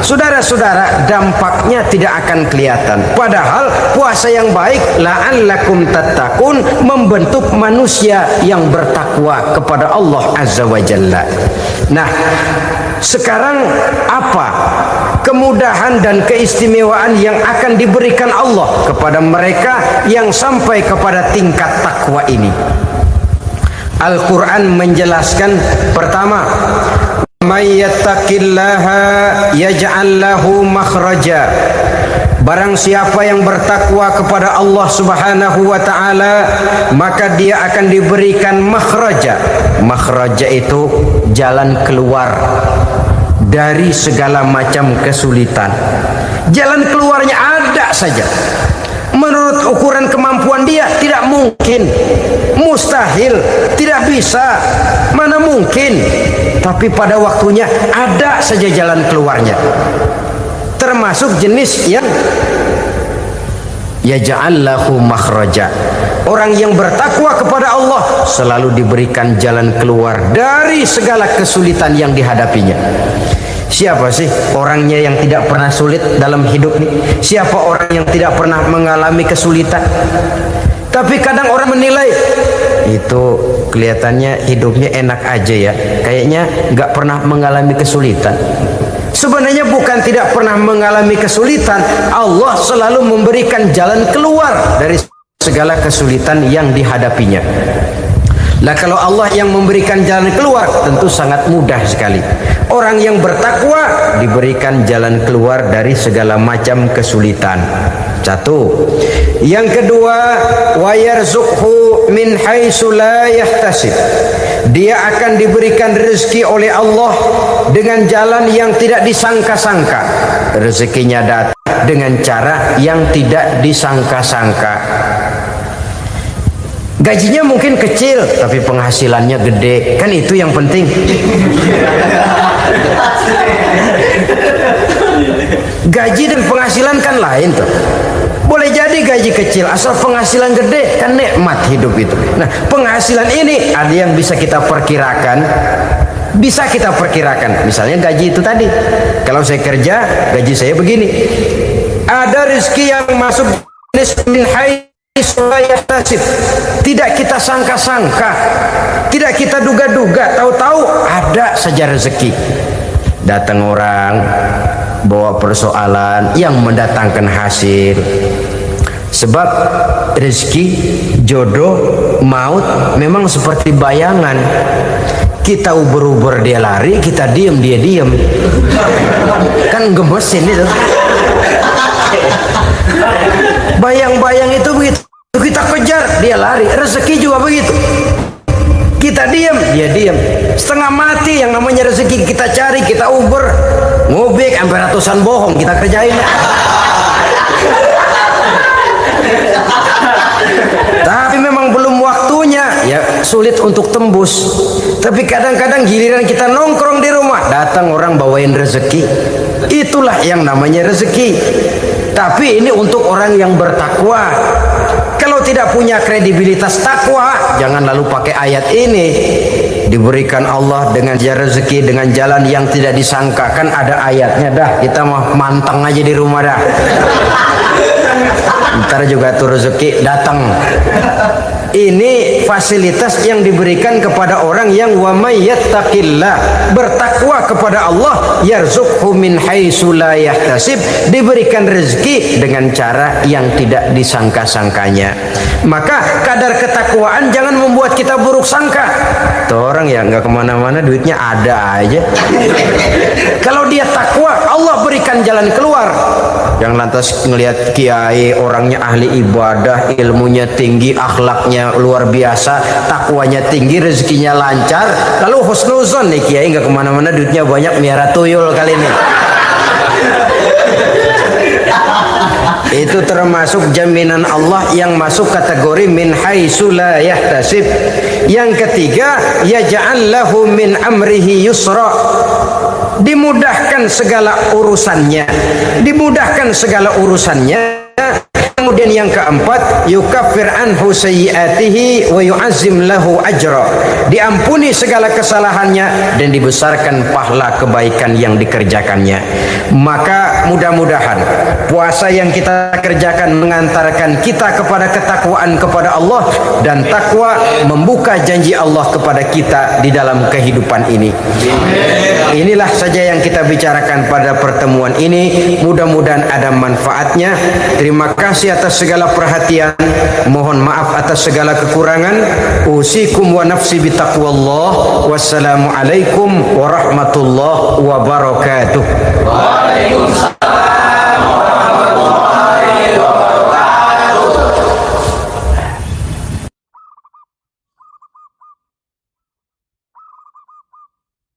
Saudara-saudara, dampaknya tidak akan kelihatan. Padahal puasa yang baik, la'allakum tattaqun, membentuk manusia yang bertakwa kepada Allah Azza wa Jalla. Nah, sekarang apa kemudahan dan keistimewaan yang akan diberikan Allah kepada mereka yang sampai kepada tingkat takwa ini? Al-Quran menjelaskan, pertama, may yattaqillaha yaj'al lahu makhraja. Barang siapa yang bertakwa kepada Allah Subhanahu wa taala, maka dia akan diberikan makhraja. Makhraja itu jalan keluar dari segala macam kesulitan. Jalan keluarnya ada saja. Menurut ukuran kemampuan dia tidak mungkin, mustahil, tidak bisa, mana mungkin. Tapi pada waktunya ada saja jalan keluarnya. Termasuk jenis yang yaj'allahu makhraja. Orang yang bertakwa kepada Allah selalu diberikan jalan keluar dari segala kesulitan yang dihadapinya. Siapa sih orangnya yang tidak pernah sulit dalam hidup ini? Siapa orang yang tidak pernah mengalami kesulitan? Tapi kadang orang menilai, itu kelihatannya hidupnya enak aja ya, kayaknya nggak pernah mengalami kesulitan. Sebenarnya bukan tidak pernah mengalami kesulitan, Allah selalu memberikan jalan keluar dari segala kesulitan yang dihadapinya. Nah, kalau Allah yang memberikan jalan keluar, tentu sangat mudah sekali. Orang yang bertakwa diberikan jalan keluar dari segala macam kesulitan. Satu. Yang kedua, wa yarzuqhu min haitsu la yahtasib. Dia akan diberikan rezeki oleh Allah dengan jalan yang tidak disangka-sangka. Rezekinya datang dengan cara yang tidak disangka-sangka. Gajinya mungkin kecil, tapi penghasilannya gede. Kan itu yang penting. Gaji dan penghasilan kan lain tuh. Boleh jadi gaji kecil, asal penghasilan gede, kan nikmat hidup itu. Nah, penghasilan ini ada yang bisa kita perkirakan. Bisa kita perkirakan. Misalnya gaji itu tadi. Kalau saya kerja, gaji saya begini. Ada rezeki yang masuk min tidak kita sangka-sangka, tidak kita duga-duga, tahu-tahu ada ada saja rezeki. Datang orang bawa persoalan yang mendatangkan hasil. Sebab rezeki, jodoh, maut memang seperti bayangan. Kita uber-uber dia lari, kita diem dia diem. Kan gemesin itu. Bayang-bayang itu begitu, kita kejar dia lari. Rezeki juga begitu. Kita diam, dia diam. Setengah mati yang namanya rezeki kita cari, kita uber, ngobek sampai ratusan bohong kita kerjain. Tapi memang belum waktunya, ya sulit untuk tembus. Tapi kadang-kadang giliran kita nongkrong di rumah, datang orang bawain rezeki. Itulah yang namanya rezeki. Tapi ini untuk orang yang bertakwa. Kalau tidak punya kredibilitas takwa, jangan lalu pakai ayat ini. Diberikan Allah dengan rezeki dengan jalan yang tidak disangka. Kan ada ayatnya dah, kita mah manteng aja di rumah dah. Ntar juga tuh rezeki datang. Ini fasilitas yang diberikan kepada orang yang wa may yattaqillah, bertakwa kepada Allah, yarzuqhu min haitsu la yahtasib, diberikan rezeki dengan cara yang tidak disangka-sangkanya. Maka kadar ketakwaan jangan membuat kita buruk sangka. Tuh orang ya nggak kemana-mana, duitnya ada aja. Kalau dia takwa, Allah berikan jalan keluar. Yang lantas ngelihat kiai orangnya ahli ibadah, ilmunya tinggi, akhlaknya luar biasa, takwanya tinggi, rezekinya lancar, lalu husnuzon nih kiai nggak kemana-mana, duitnya banyak, miara tuyul kali ini. Itu termasuk jaminan Allah yang masuk kategori min haitsu la yahtasib. Yang ketiga, yaj'al lahu min amrihi yusra, dimudahkan segala urusannya, dimudahkan segala urusannya. Kemudian yang keempat, yukaffir anhu sayyiatihi wa yu'azzim lahu ajra, diampuni segala kesalahannya dan dibesarkan pahala kebaikan yang dikerjakannya. Maka mudah-mudahan puasa yang kita kerjakan mengantarkan kita kepada ketakwaan kepada Allah, dan takwa membuka janji Allah kepada kita di dalam kehidupan ini. Inilah saja yang kita bicarakan pada pertemuan ini. Mudah-mudahan ada manfaatnya. Terima kasih atas segala perhatian. Mohon maaf atas segala kekurangan. Usikum wa nafsi bitaqwallah. Wassalamualaikum warahmatullahi wabarakatuh.